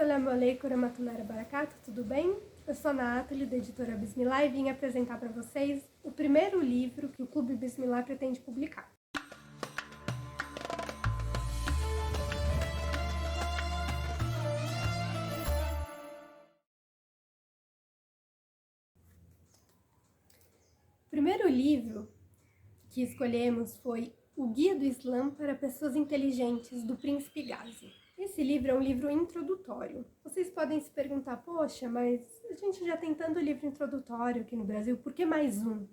Assalamu alaikum warahmatullahi wabarakatuh, tudo bem? Eu sou a Nathalie, da editora Bismillah, e vim apresentar para vocês o primeiro livro que o Clube Bismillah pretende publicar. O primeiro livro que escolhemos foi O Guia do Islã para Pessoas Inteligentes, do Príncipe Ghazi. Esse livro é um livro introdutório. Vocês podem se perguntar, poxa, mas a gente já tem tanto livro introdutório aqui no Brasil, por que mais um?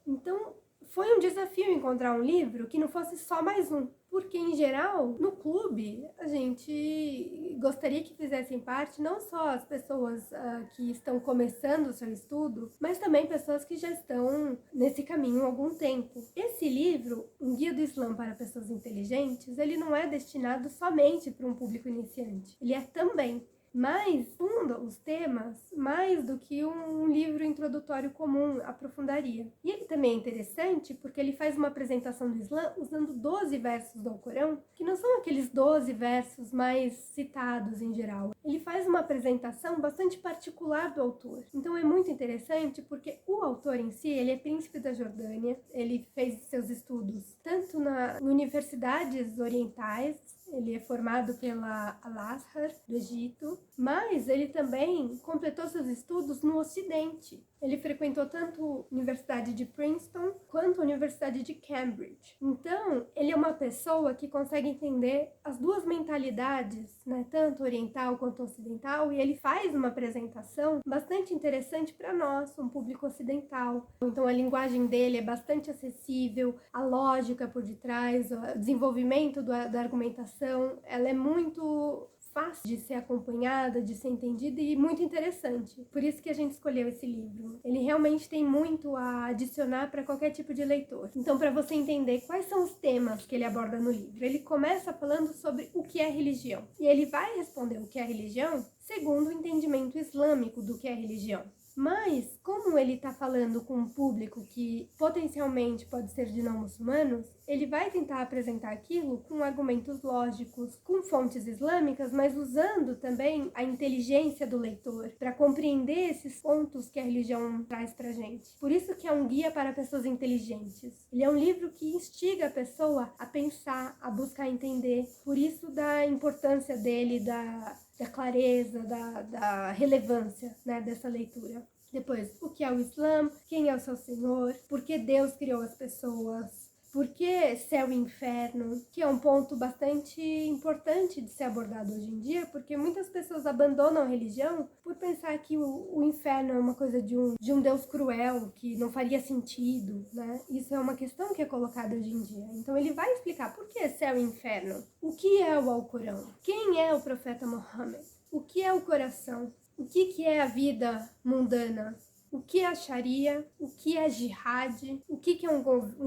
Então, foi um desafio encontrar um livro que não fosse só mais um, porque, em geral, no clube, a gente gostaria que fizessem parte não só as pessoas que estão começando o seu estudo, mas também pessoas que já estão nesse caminho há algum tempo. Esse livro, Um Guia do Islã para Pessoas Inteligentes, ele não é destinado somente para um público iniciante, ele é também. Mas funda os temas mais do que um livro introdutório comum aprofundaria. E ele também é interessante porque ele faz uma apresentação do Islã usando 12 versos do Alcorão, que não são aqueles 12 versos mais citados em geral. Ele faz uma apresentação bastante particular do autor. Então é muito interessante porque o autor em si, ele é príncipe da Jordânia, ele fez seus estudos tanto em universidades orientais, ele é formado pela Al-Azhar, do Egito, mas ele também completou seus estudos no Ocidente. Ele frequentou tanto a Universidade de Princeton quanto a Universidade de Cambridge. Então, ele é uma pessoa que consegue entender as duas mentalidades, né, tanto oriental quanto ocidental, e ele faz uma apresentação bastante interessante para nós, um público ocidental. Então, a linguagem dele é bastante acessível, a lógica por detrás, o desenvolvimento da argumentação, ela é muito fácil de ser acompanhada, de ser entendida e muito interessante. Por isso que a gente escolheu esse livro. Ele realmente tem muito a adicionar para qualquer tipo de leitor. Então, para você entender quais são os temas que ele aborda no livro, ele começa falando sobre o que é religião. E ele vai responder o que é religião segundo o entendimento islâmico do que é religião. Mas, como ele está falando com um público que potencialmente pode ser de não muçulmanos, ele vai tentar apresentar aquilo com argumentos lógicos, com fontes islâmicas, mas usando também a inteligência do leitor para compreender esses pontos que a religião traz para gente. Por isso que é um guia para pessoas inteligentes. Ele é um livro que instiga a pessoa a pensar, a buscar entender. Por isso da importância dele, da clareza, da relevância, né, dessa leitura. Depois, o que é o Islã, quem é o seu Senhor, por que Deus criou as pessoas, por que céu e inferno, que é um ponto bastante importante de ser abordado hoje em dia, porque muitas pessoas abandonam a religião por pensar que o inferno é uma coisa de um Deus cruel, que não faria sentido, né? Isso é uma questão que é colocada hoje em dia. Então ele vai explicar por que céu e inferno, o que é o Alcorão, quem é o profeta Muhammad, o que é o coração, o que é a vida mundana, o que é a Sharia, o que é jihad, o que é um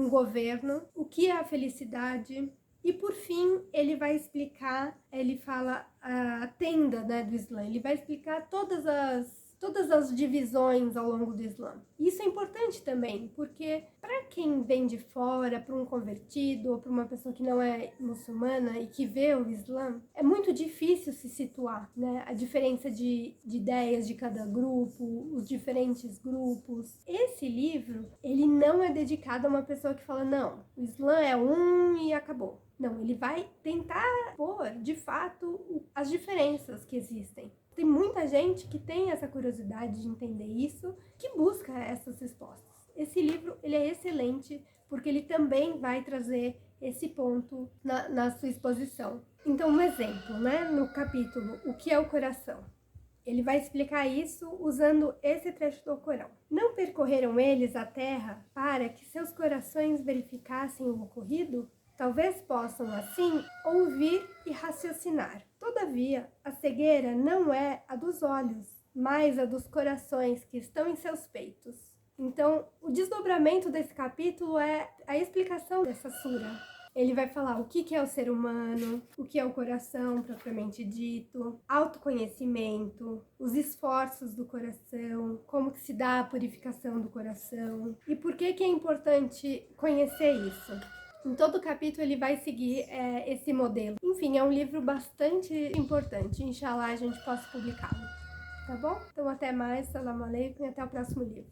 governo, o que é a felicidade. E por fim, ele vai explicar, ele fala a tenda, né, do Islã, ele vai explicar todas as divisões ao longo do Islã. Isso é importante também, porque para quem vem de fora, para um convertido ou para uma pessoa que não é muçulmana e que vê o Islã, é muito difícil se situar, né? A diferença de ideias de cada grupo, os diferentes grupos. Esse livro, ele não é dedicado a uma pessoa que fala, não, o Islã é um e acabou. Não, ele vai tentar pôr, de fato, as diferenças que existem. Tem muita gente que tem essa curiosidade de entender isso, que busca essas respostas. Esse livro, ele é excelente, porque ele também vai trazer esse ponto na sua exposição. Então, um exemplo, né? No capítulo O que é o coração? Ele vai explicar isso usando esse trecho do Alcorão. Não percorreram eles a terra para que seus corações verificassem o ocorrido? Talvez possam, assim, ouvir e raciocinar. Todavia, a cegueira não é a dos olhos, mas a dos corações que estão em seus peitos. Então, o desdobramento desse capítulo é a explicação dessa sura. Ele vai falar o que é o ser humano, o que é o coração propriamente dito, autoconhecimento, os esforços do coração, como que se dá a purificação do coração e por que é importante conhecer isso. Em todo capítulo ele vai seguir esse modelo. Enfim, é um livro bastante importante. Inshallah a gente possa publicá-lo. Tá bom? Então até mais, salam aleikum e até o próximo livro.